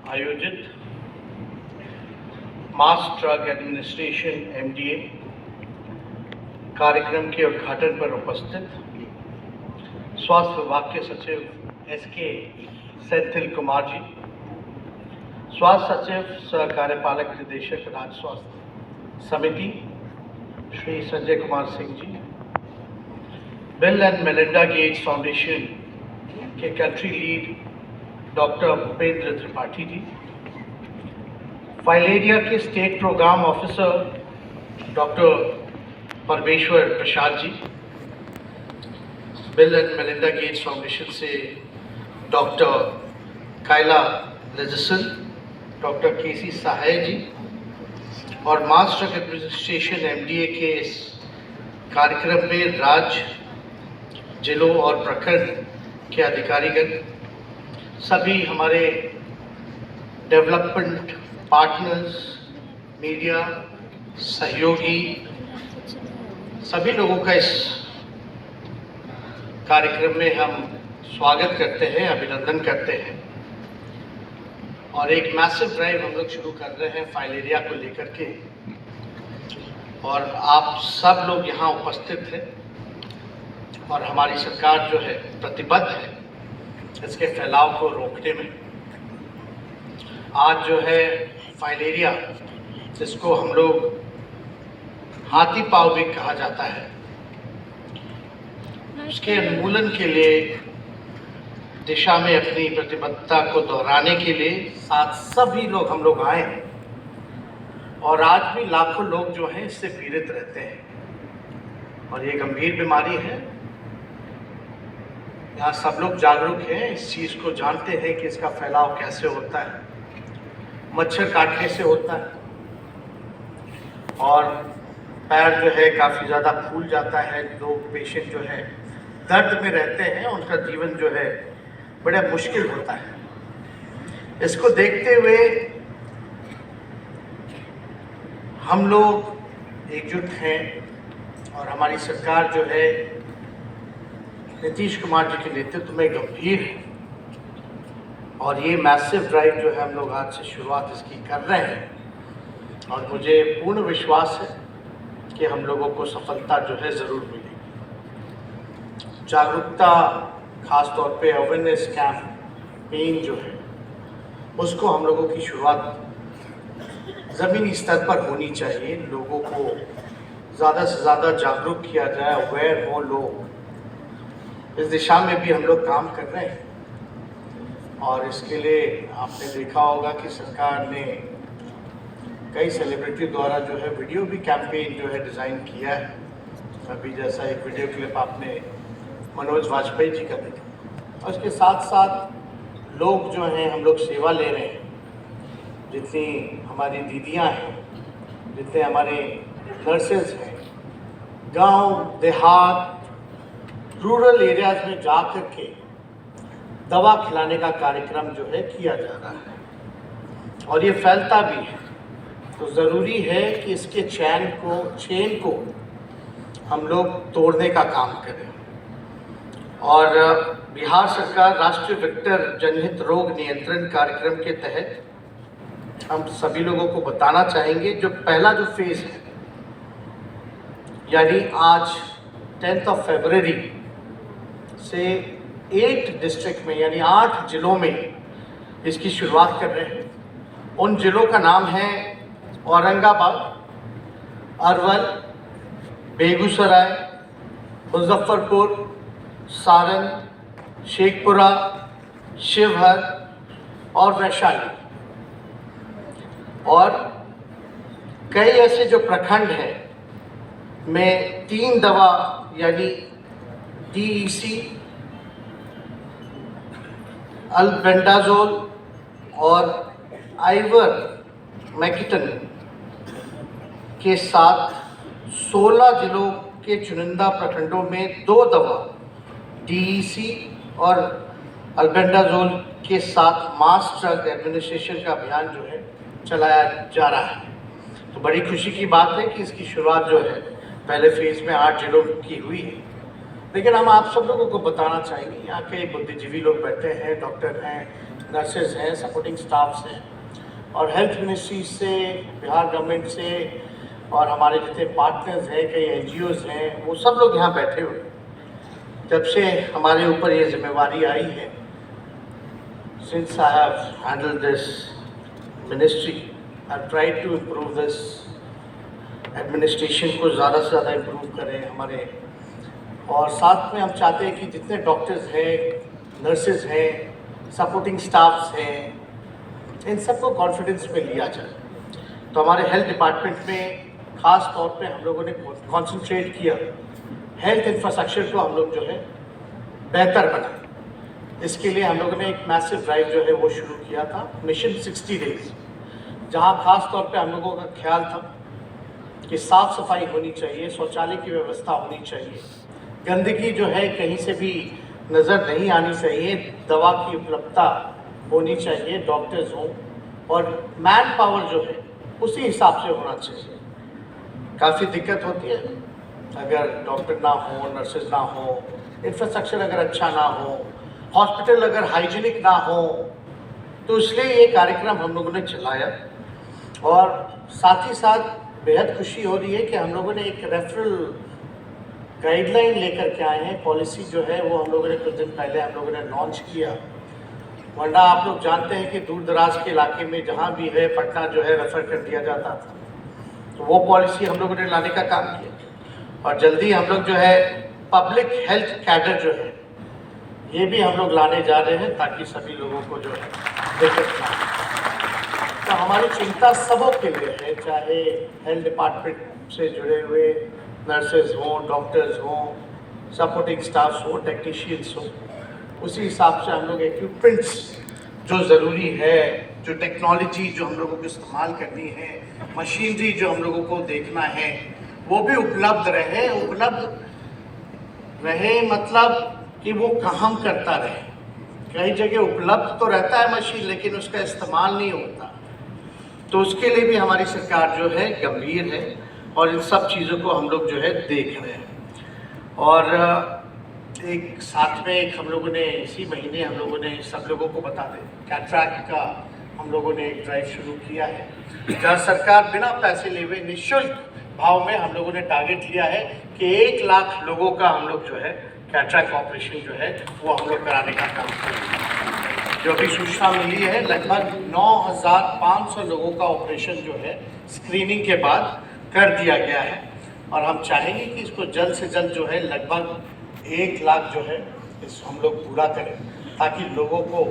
आयोजित mass drug administration (MDA) कार्यक्रम के उद्घाटन पर उपस्थित स्वास्थ्य विभाग के सचिव SK सेंथिल कुमार जी, स्वास्थ्य सचिव सह कार्यपालक निदेशक राज्य स्वास्थ्य समिति Shri Sanjay Kumar Singh ji, Bill and Melinda Gates Foundation के country lead doctor Bhupendra Tripathi ji, filaria के state program officer doctor Parmeshwar Prasad ji, Bill and Melinda Gates Foundation से डॉक्टर कायला लेजिसन, डॉक्टर KC सहाय जी और मास ड्रग एडमिनिस्ट्रेशन MDA के इस कार्यक्रम में राज्य, जिलों और प्रखंड के अधिकारीगण, सभी हमारे डेवलपमेंट पार्टनर्स, मीडिया, सहयोगी, सभी लोगों का इस कार्यक्रम में हम स्वागत करते हैं, अभिनंदन करते हैं। और एक मैसिव ड्राइव हम लोग शुरू कर रहे हैं फाइलेरिया को लेकर के, और आप सब लोग यहाँ उपस्थित हैं और हमारी सरकार जो है प्रतिबद्ध है इसके फैलाव को रोकने में। आज जो है फाइलेरिया, जिसको हम लोग हाथी पाँव भी कहा जाता है, उसके उन्मूलन के लिए दिशा में अपनी प्रतिबद्धता को दोहराने के लिए साथ सभी लोग हम लोग आए हैं। और आज भी लाखों लोग जो हैं इससे पीड़ित रहते हैं और ये गंभीर बीमारी है। यहाँ सब लोग जागरूक हैं, इस चीज़ को जानते हैं कि इसका फैलाव कैसे होता है, मच्छर काटने से होता है और पैर जो है काफ़ी ज़्यादा फूल जाता है। लोग पेशेंट जो है दर्द में रहते हैं, उनका जीवन जो है बड़ा मुश्किल होता है। इसको देखते हुए हम लोग एकजुट हैं और हमारी सरकार जो है नीतीश कुमार जी के नेतृत्व में गंभीर है। और ये मैसिव ड्राइव जो है हम लोग आज से शुरुआत इसकी कर रहे हैं और मुझे पूर्ण विश्वास है कि हम लोगों को सफलता जो है ज़रूर मिलेगी। जागरूकता, खास तौर पे अवेयरनेस कैंपेन जो है उसको हम लोगों की शुरुआत ज़मीनी स्तर पर होनी चाहिए। लोगों को ज़्यादा से ज़्यादा जागरूक किया जाए, अवेयर हो लोग। इस दिशा में भी हम लोग काम कर रहे हैं और इसके लिए आपने देखा होगा कि सरकार ने कई सेलिब्रिटी द्वारा जो है वीडियो भी कैंपेन जो है डिज़ाइन किया है। अभी जैसा एक वीडियो क्लिप आपने मनोज वाजपेयी जी का देखा। और इसके साथ साथ लोग जो हैं हम लोग सेवा ले रहे हैं। जितनी हमारी दीदियां हैं, जितने हमारे नर्सेज हैं, गांव देहात रूरल एरियाज में जा कर के दवा खिलाने का कार्यक्रम जो है किया जा रहा है और ये फैलता भी है। तो ज़रूरी है कि इसके चेन को हम लोग तोड़ने का काम करें। और बिहार सरकार राष्ट्रीय वेक्टर जनहित रोग नियंत्रण कार्यक्रम के तहत हम सभी लोगों को बताना चाहेंगे, जो पहला जो फेज़ है, यानी आज 10 फरवरी से 8 डिस्ट्रिक्ट में यानी 8 जिलों में इसकी शुरुआत कर रहे हैं। उन जिलों का नाम है औरंगाबाद, अरवल, बेगूसराय, मुजफ्फरपुर, सारण, शेखपुरा, शिवहर और वैशाली। और कई ऐसे जो प्रखंड हैं में 3 दवा यानी DEC, अल्बेंडाजोल और आइवरमेक्टिन के साथ 16 जिलों के चुनिंदा प्रखंडों में 2 दवा DEC और अल्बेंडाजोल के साथ मास ड्रग एडमिनिस्ट्रेशन का अभियान जो है चलाया जा रहा है। तो बड़ी खुशी की बात है कि इसकी शुरुआत जो है पहले फेज़ में 8 जिलों की हुई है। लेकिन हम आप सब लोगों को बताना चाहेंगे, यहाँ के बुद्धिजीवी लोग बैठे हैं, डॉक्टर हैं, नर्सेज हैं, सपोर्टिंग स्टाफ्स हैं, और हेल्थ मिनिस्ट्री से, बिहार गवर्नमेंट से, और हमारे जितने पार्टनर्स हैं, कई NGOs हैं, वो सब लोग यहाँ बैठे हुए हैं। जब से हमारे ऊपर ये जिम्मेवारी आई है, since I have handled this ministry, I've tried to improve this administration को ज़्यादा से ज़्यादा इम्प्रूव करें हमारे, और साथ में हम चाहते हैं कि जितने डॉक्टर्स हैं, नर्सेज हैं, सपोर्टिंग स्टाफ्स हैं, इन सबको कॉन्फिडेंस में लिया जाए। तो हमारे हेल्थ डिपार्टमेंट में ख़ास तौर पे हम लोगों ने कॉन्सेंट्रेट किया, हेल्थ इंफ्रास्ट्रक्चर को हम लोग जो है बेहतर बनाए। इसके लिए हम लोगों ने एक मैसिव ड्राइव जो है वो शुरू किया था, मिशन 60 डेज, जहाँ ख़ास तौर पे हम लोगों का ख्याल था कि साफ़ सफाई होनी चाहिए, शौचालय की व्यवस्था होनी चाहिए, गंदगी जो है कहीं से भी नज़र नहीं आनी चाहिए, दवा की उपलब्धता होनी चाहिए, डॉक्टर्स हों, और मैन पावर जो है उसी हिसाब से होना चाहिए। काफ़ी दिक्कत होती है अगर डॉक्टर ना हो, नर्सेज ना हो, इंफ्रास्ट्रक्चर अगर अच्छा ना हो, हॉस्पिटल अगर हाइजीनिक ना हो। तो इसलिए ये कार्यक्रम हम लोगों ने चलाया, और साथ ही साथ बेहद खुशी हो रही है कि हम लोगों ने एक रेफरल गाइडलाइन लेकर के आए हैं। पॉलिसी जो है वो हम लोगों ने कुछ दिन पहले हम लोगों ने लॉन्च किया, वरना आप लोग जानते हैं कि दूर दराज के इलाके में जहाँ भी है, पटना जो है रेफ़र कर दिया जाता था। तो वो पॉलिसी हम लोगों ने लाने का काम किया, और जल्दी हम लोग जो है पब्लिक हेल्थ कैडर जो है ये भी हम लोग लाने जा रहे हैं, ताकि सभी लोगों को जो है दिक्कत ना हो। तो हमारी चिंता सबों के लिए है, चाहे हेल्थ डिपार्टमेंट से जुड़े हुए नर्सेज हों, डॉक्टर्स हों, सपोर्टिंग स्टाफ्स हों, टेक्नीशियंस हों। उसी हिसाब से हम लोग इक्विपमेंट्स जो ज़रूरी है, जो टेक्नोलॉजी जो हम लोगों को इस्तेमाल करनी है, मशीनरी जो हम लोगों को देखना है, वो भी उपलब्ध रहे मतलब कि वो काम करता रहे। कई जगह उपलब्ध तो रहता है मशीन, लेकिन उसका इस्तेमाल नहीं होता। तो उसके लिए भी हमारी सरकार जो है गंभीर है, और इन सब चीज़ों को हम लोग जो है देख रहे हैं। और एक साथ में एक हम लोगों ने इसी महीने हम लोगों ने सब लोगों को बता दें, कैटरैक्ट का हम लोगों ने एक ड्राइव शुरू किया है, जहाँ सरकार बिना पैसे लिए हुए निःशुल्क भाव में हम लोगों ने टारगेट लिया है कि 1 लाख लोगों का हम लोग जो है कैटरैक्ट ऑपरेशन जो है वो हम लोग कराने का काम करेंगे। जो अभी सूचना मिली है, लगभग 9,500 लोगों का ऑपरेशन जो है स्क्रीनिंग के बाद कर दिया गया है, और हम चाहेंगे कि इसको जल्द से जल्द जो है लगभग 1 लाख जो है इस हम लोग पूरा करें, ताकि लोगों को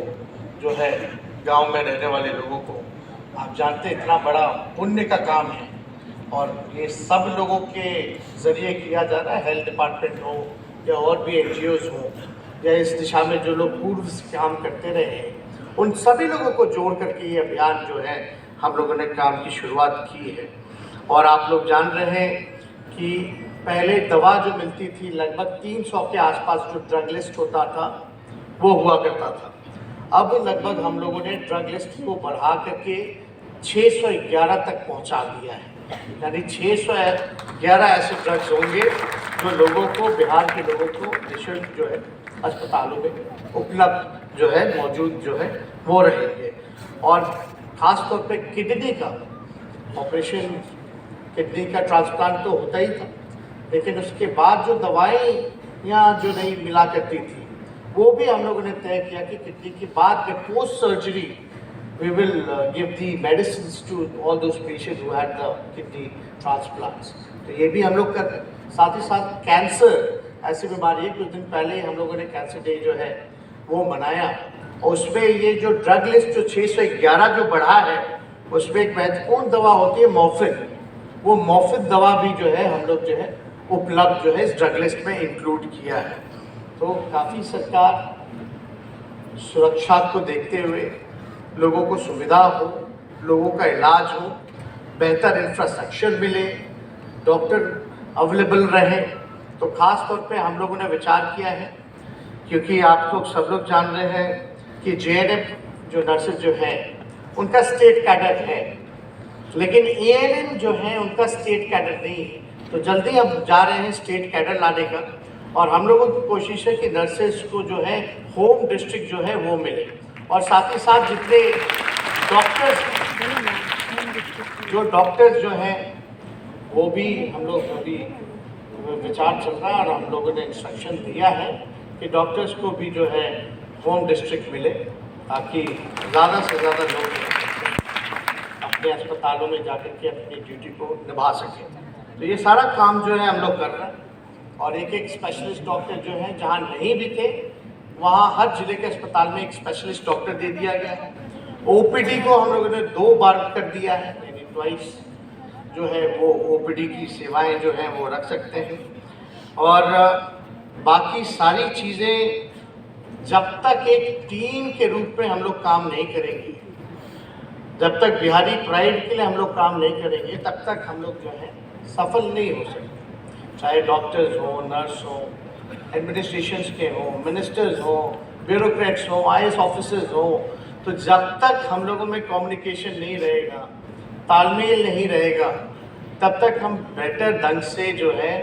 जो है गांव में रहने वाले लोगों को, आप जानते हैं इतना बड़ा पुण्य का काम है, और ये सब लोगों के ज़रिए किया जा रहा है। हेल्थ डिपार्टमेंट हो या और भी NGOs हो, या इस दिशा में जो लोग पूर्व से काम करते रहे हैं, उन सभी लोगों को जोड़ करके ये अभियान जो है हम लोगों ने काम की शुरुआत की है। और आप लोग जान रहे हैं कि पहले दवा जो मिलती थी लगभग 300 के आसपास जो ड्रग लिस्ट होता था वो हुआ करता था। अब लगभग हम लोगों ने ड्रग लिस्ट को बढ़ा करके 611 तक पहुंचा दिया है, यानी 611 ऐसे ड्रग्स होंगे जो लोगों को, बिहार के लोगों को निःशुल्क जो है अस्पतालों में उपलब्ध जो है मौजूद जो है वो रहेंगे। और ख़ास तौर पे किडनी का ऑपरेशन, किडनी का ट्रांसप्लांट तो होता ही था, लेकिन उसके बाद जो दवाएं यहाँ जो नहीं मिला करती थी, वो भी हम लोगों ने तय किया कि किडनी के बाद में post surgery we will give the medicines to all those patients who had the kidney transplants। तो ये भी हम लोग कर रहे हैं। साथ ही साथ कैंसर ऐसी बीमारी है, कुछ दिन पहले हम लोगों ने कैंसर डे जो है वो मनाया, और उसमें ये जो ड्रग लिस्ट जो 611 जो बढ़ा है, उसमें एक महत्वपूर्ण दवा होती है मॉर्फिन। वो मॉर्फिन दवा भी जो है हम लोग जो है उपलब्ध जो है इस ड्रग लिस्ट में इंक्लूड किया है। तो काफ़ी सरकार सुरक्षा को देखते हुए, लोगों को सुविधा हो, लोगों का इलाज हो, बेहतर इंफ्रास्ट्रक्चर मिले, डॉक्टर अवेलेबल रहे, तो ख़ास तौर पे हम लोगों ने विचार किया है। क्योंकि आप लोग सब लोग जान रहे हैं कि JNM जो नर्सेज जो हैं उनका स्टेट कैडर है, लेकिन ANM जो है उनका स्टेट कैडर नहीं है। तो जल्दी हम जा रहे हैं स्टेट कैडर लाने का, और हम लोगों की कोशिश है कि नर्सेज को जो है होम डिस्ट्रिक्ट जो है वो मिले, और साथ ही साथ जितने डॉक्टर्स जो हैं वो भी हम लोग अभी विचार चल रहा है और हम लोगों ने इंस्ट्रक्शन दिया है कि डॉक्टर्स को भी जो है होम डिस्ट्रिक्ट मिले ताकि ज़्यादा से ज़्यादा लोग अपने अस्पतालों में जाकर के अपनी ड्यूटी को निभा सकें। तो ये सारा काम जो है हम लोग कर रहे हैं और एक एक स्पेशलिस्ट डॉक्टर जो है जहाँ नहीं भी थे वहाँ हर जिले के अस्पताल में एक स्पेशलिस्ट डॉक्टर दे दिया गया है। ओपीडी को हम लोगों ने 2 बार कर दिया है, यानी ट्वाइस जो है वो ओपीडी की सेवाएं जो हैं वो रख सकते हैं। और बाकी सारी चीज़ें जब तक एक टीम के रूप में हम लोग काम नहीं करेंगे, जब तक बिहारी प्राइड के लिए हम लोग काम नहीं करेंगे, तब तक हम लोग जो है सफल नहीं हो सकते। चाहे डॉक्टर्स हो, नर्स हो, एडमिनिस्ट्रेशंस के हो, मिनिस्टर्स हो, ब्यूरोक्रेट्स हो, IAS ऑफिसर्स हो, तो जब तक हम लोगों में कम्युनिकेशन नहीं रहेगा, तालमेल नहीं रहेगा, तब तक हम बेटर ढंग से जो है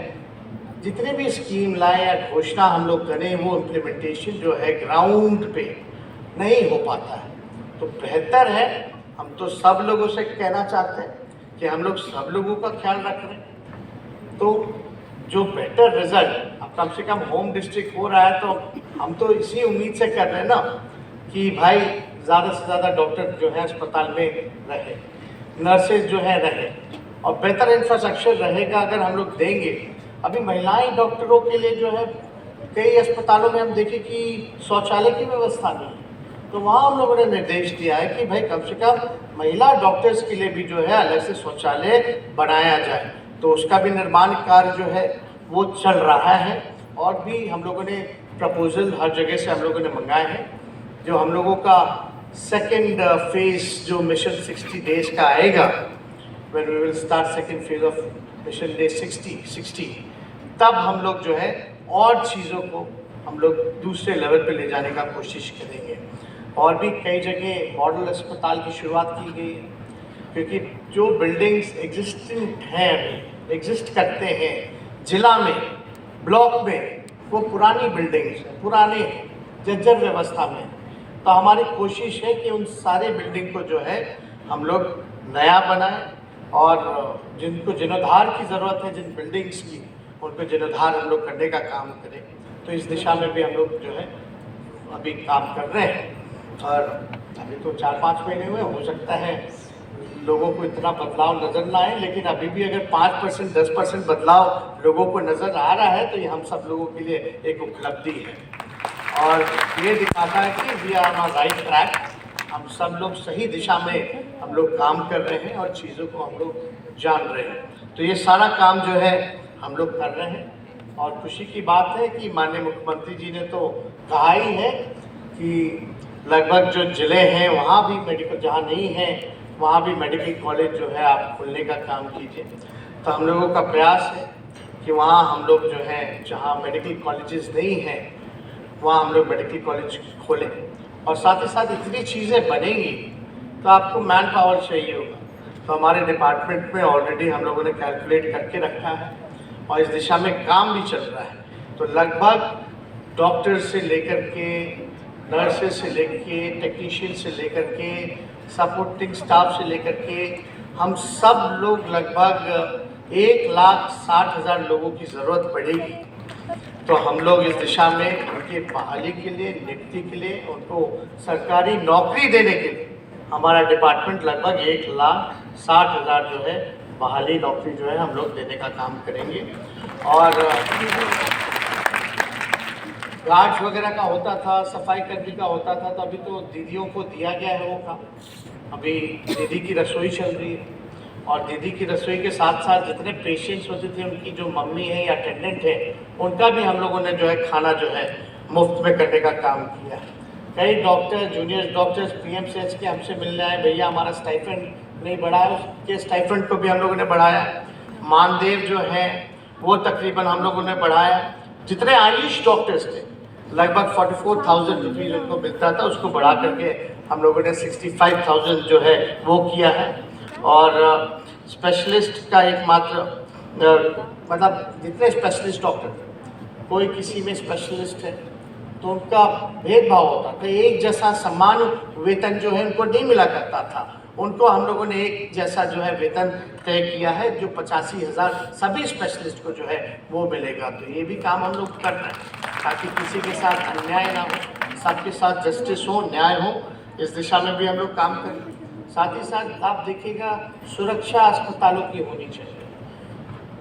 जितने भी स्कीम लाए या घोषणा हम लोग करें वो इम्प्लीमेंटेशन जो है ग्राउंड पे नहीं हो पाता है। तो बेहतर है, हम तो सब लोगों से कहना चाहते हैं कि हम लोग सब लोगों का ख्याल रख रहे हैं। तो जो बेटर रिजल्ट, अब कम से कम होम डिस्ट्रिक्ट हो रहा है तो हम तो इसी उम्मीद से कर रहे हैं ना कि भाई ज़्यादा से ज़्यादा डॉक्टर जो है अस्पताल में रहे, नर्सेज जो है रहे और बेहतर इंफ्रास्ट्रक्चर रहेगा अगर हम लोग देंगे। अभी महिलाएं डॉक्टरों के लिए जो है कई अस्पतालों में हम देखें कि शौचालय की व्यवस्था नहीं है, तो वहाँ हम लोगों ने निर्देश दिया है कि भाई कम से कम महिला डॉक्टर्स के लिए भी जो है अलग से शौचालय बनाया जाए। तो उसका भी निर्माण कार्य जो है वो चल रहा है और भी हम लोगों ने प्रपोजल हर जगह से हम लोगों ने मंगाए हैं। जो हम लोगों का सेकेंड फेज जो मिशन 60 डेज का आएगा, when we will start second phase of mission day 60, तब हम लोग जो है और चीज़ों को हम लोग दूसरे लेवल पे ले जाने का कोशिश करेंगे। और भी कई जगह मॉडल अस्पताल की शुरुआत की गई है, क्योंकि जो बिल्डिंग्स एग्जिस्टेंट हैं, अभी एग्जिस्ट करते हैं जिला में, ब्लॉक में, वो पुरानी बिल्डिंग्स हैं, पुराने जर्जर व्यवस्था में। तो हमारी कोशिश है कि उन सारे बिल्डिंग को जो है हम लोग नया बनाएं और जिनको जीर्णोद्धार की ज़रूरत है, जिन बिल्डिंग्स की, उन पर जीर्णोद्धार हम लोग करने का काम करें। तो इस दिशा में भी हम लोग जो है अभी काम कर रहे हैं और अभी तो 4-5 महीने हुए, हो सकता है लोगों को इतना बदलाव नज़र ना आए, लेकिन अभी भी अगर 5% 10% बदलाव लोगों को नज़र आ रहा है तो ये हम सब लोगों के लिए एक उपलब्धि है और ये दिखाता है कि we are on right track. हम सब लोग सही दिशा में हम लोग काम कर रहे हैं और चीज़ों को हम लोग जान रहे हैं। तो ये सारा काम जो है हम लोग कर रहे हैं और खुशी की बात है कि माननीय मुख्यमंत्री जी ने तो कहा ही है कि लगभग जो ज़िले हैं वहाँ भी मेडिकल, जहाँ नहीं है वहाँ भी मेडिकल कॉलेज जो है आप खोलने का काम कीजिए। तो हम लोगों का प्रयास है कि वहाँ हम लोग जो है जहाँ मेडिकल कॉलेजेस नहीं हैं वहाँ हम लोग मेडिकल कॉलेज खोलें और साथ ही साथ इतनी चीज़ें बनेंगी तो आपको मैन पावर चाहिए होगा। तो हमारे डिपार्टमेंट में ऑलरेडी हम लोगों ने कैलकुलेट करके रखा है और इस दिशा में काम भी चल रहा है। तो लगभग डॉक्टर से लेकर के, नर्सेज से लेकर के, टेक्नीशियन से लेकर के, सपोर्टिंग स्टाफ से लेकर के, हम सब लोग लगभग 1,60,000 लोगों की ज़रूरत पड़ेगी। तो हम लोग इस दिशा में उनकी बहाली के लिए, नियुक्ति के लिए, उनको सरकारी नौकरी देने के लिए हमारा डिपार्टमेंट लगभग 1,60,000 जो है बहाली नौकरी जो है हम लोग देने का काम करेंगे। और गार्ड्स वगैरह का होता था, सफाई कर्मी का होता था, तो अभी तो दीदियों को दिया गया है वो काम। अभी दीदी की रसोई चल रही है और दीदी की रसोई के साथ साथ जितने पेशेंट्स होते थे उनकी जो मम्मी है या अटेंडेंट है उनका भी हम लोगों ने जो है खाना जो है मुफ्त में करने का काम किया है। कई डॉक्टर, जूनियर डॉक्टर्स PMCH के हमसे मिलने आए, भैया हमारा स्टाइफंड नहीं बढ़ाया, उसके स्टाइफंड को भी हम लोगों ने बढ़ाया। मानदेय जो है वो तकरीबन हम लोगों ने बढ़ाया। जितने आयुष डॉक्टर्स थे लगभग 44,000 रुपीज़ उनको मिलता था, उसको बढ़ा करके हम लोगों ने 65,000 जो है वो किया है। और स्पेशलिस्ट का एकमात्र मतलब जितने स्पेशलिस्ट डॉक्टर थे, कोई किसी में स्पेशलिस्ट है तो उनका भेदभाव होता था, एक जैसा समान वेतन जो है उनको नहीं मिला करता था। उनको हम लोगों ने एक जैसा जो है वेतन तय किया है, जो 85,000 सभी स्पेशलिस्ट को जो है वो मिलेगा। तो ये भी काम हम लोग कर रहे हैं ताकि किसी के साथ अन्याय ना हो, सबके साथ जस्टिस हो, न्याय हो। इस दिशा में भी हम लोग काम करें। साथ ही साथ आप देखिएगा, सुरक्षा अस्पतालों की होनी चाहिए।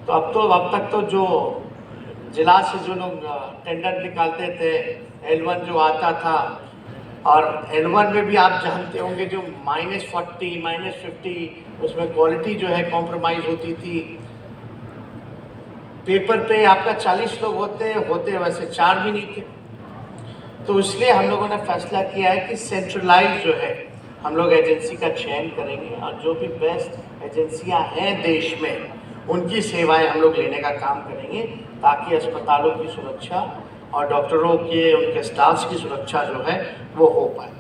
तो अब तक तो जो जिला से जो लोग टेंडर निकालते थे, L1 जो आता था, और L1 में भी आप जानते होंगे जो -40 -50 उसमें क्वालिटी जो है कॉम्प्रोमाइज़ होती थी। पेपर पे आपका 40 लोग होते वैसे 4 भी नहीं थे। तो इसलिए हम लोगों ने फैसला किया है कि सेंट्रलाइज जो है हम लोग एजेंसी का चयन करेंगे, और जो भी बेस्ट एजेंसियां हैं देश में उनकी सेवाएं हम लोग लेने का काम करेंगे, ताकि अस्पतालों की सुरक्षा और डॉक्टरों के, उनके स्टाफ्स की सुरक्षा जो है वो हो पाए।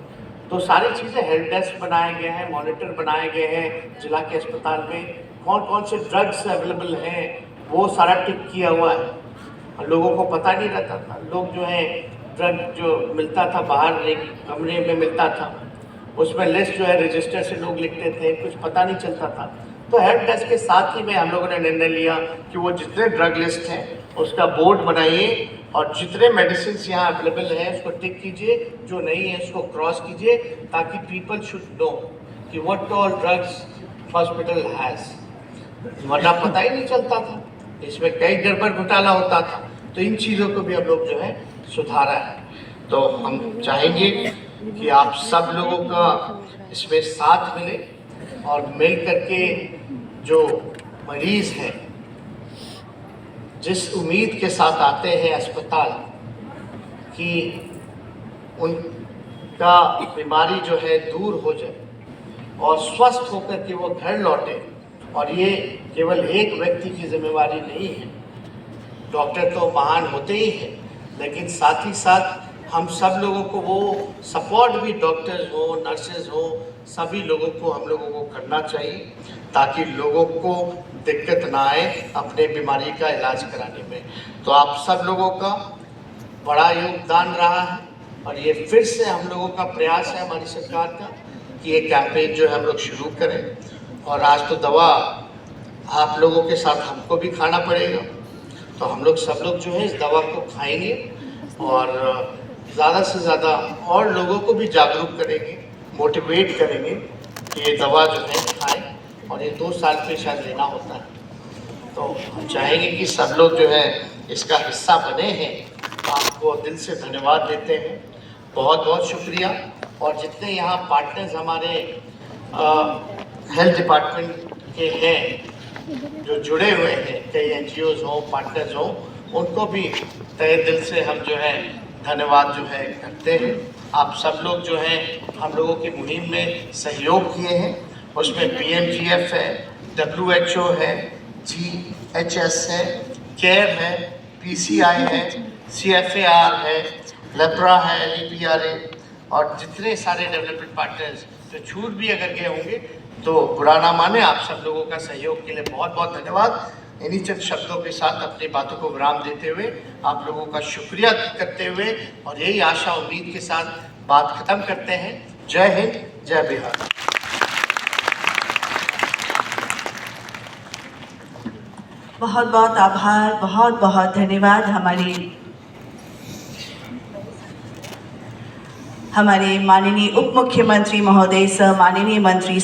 तो सारी चीज़ें, हेल्प डेस्क बनाए गए हैं, मॉनिटर बनाए गए हैं जिला के अस्पताल में, कौन कौन से ड्रग्स अवेलेबल हैं वो सारा टिक किया हुआ है। और लोगों को पता नहीं रहता था, लोग जो है ड्रग जो मिलता था बाहर एक कमरे में मिलता था, उसमें लिस्ट जो है रजिस्टर से लोग लिखते थे, कुछ पता नहीं चलता था। तो हेल्प डेस्क के साथ ही में हम लोगों ने निर्णय लिया कि वो जितने ड्रग लिस्ट हैं उसका बोर्ड बनाइए, और जितने मेडिसिन यहाँ अवेलेबल हैं उसको टिक कीजिए, जो नहीं है उसको क्रॉस कीजिए, ताकि पीपल शुड नो कि what all drugs hospital has. वरना पता ही नहीं चलता था, इसमें कई गड़बड़ घोटाला होता था। तो इन चीज़ों को भी हम लोग जो है सुधारा है। तो हम चाहेंगे कि आप सब लोगों का इसमें साथ मिले, और मिल करके जो मरीज हैं जिस उम्मीद के साथ आते हैं अस्पताल कि उनका बीमारी जो है दूर हो जाए और स्वस्थ होकर के वो घर लौटे, और ये केवल एक व्यक्ति की जिम्मेवारी नहीं है। डॉक्टर तो महान होते ही हैं, लेकिन साथ ही साथ हम सब लोगों को वो सपोर्ट भी, डॉक्टर्स हो, नर्सेज हो, सभी लोगों को हम लोगों को करना चाहिए, ताकि लोगों को दिक्कत ना आए अपने बीमारी का इलाज कराने में। तो आप सब लोगों का बड़ा योगदान रहा है, और ये फिर से हम लोगों का प्रयास है हमारी सरकार का कि ये कैंपेन जो है हम लोग शुरू करें। और आज तो दवा आप लोगों के साथ हमको भी खाना पड़ेगा, तो हम लोग सब लोग जो है इस दवा को खाएंगे, और ज़्यादा से ज़्यादा और लोगों को भी जागरूक करेंगे, मोटिवेट करेंगे कि ये दवा जो है खाएं, और ये 2 साल पे शायद लेना होता है। तो हम चाहेंगे कि सब लोग जो है इसका हिस्सा बने हैं। तो आपको दिल से धन्यवाद देते हैं, बहुत बहुत शुक्रिया। और जितने यहाँ पार्टनर्स हमारे हेल्थ डिपार्टमेंट के हैं जो जुड़े हुए हैं, कई NGOs हों, पार्टनर्स हों, उनको भी तहे दिल से हम जो है धन्यवाद जो है करते हैं। आप सब लोग जो हैं हम लोगों की मुहिम में सहयोग किए हैं, उसमें PMGF है, WHO है, GHS है, केयर है, PCI है, CFAR है, लेप्रा है, LEPRA, और जितने सारे डेवलपमेंट पार्टनर्स। तो छूट भी अगर गए होंगे तो बुरा ना माने। आप सब लोगों का सहयोग के लिए बहुत बहुत धन्यवाद। इन्हीं चंद शब्दों के साथ अपनी बातों को विराम देते हुए, आप लोगों का शुक्रिया करते हुए, और यही आशा उम्मीद के साथ बात खत्म करते हैं। जय हिंद, जय बिहार। बहुत बहुत आभार, बहुत बहुत धन्यवाद हमारे माननीय उप मुख्यमंत्री महोदय, माननीय मंत्री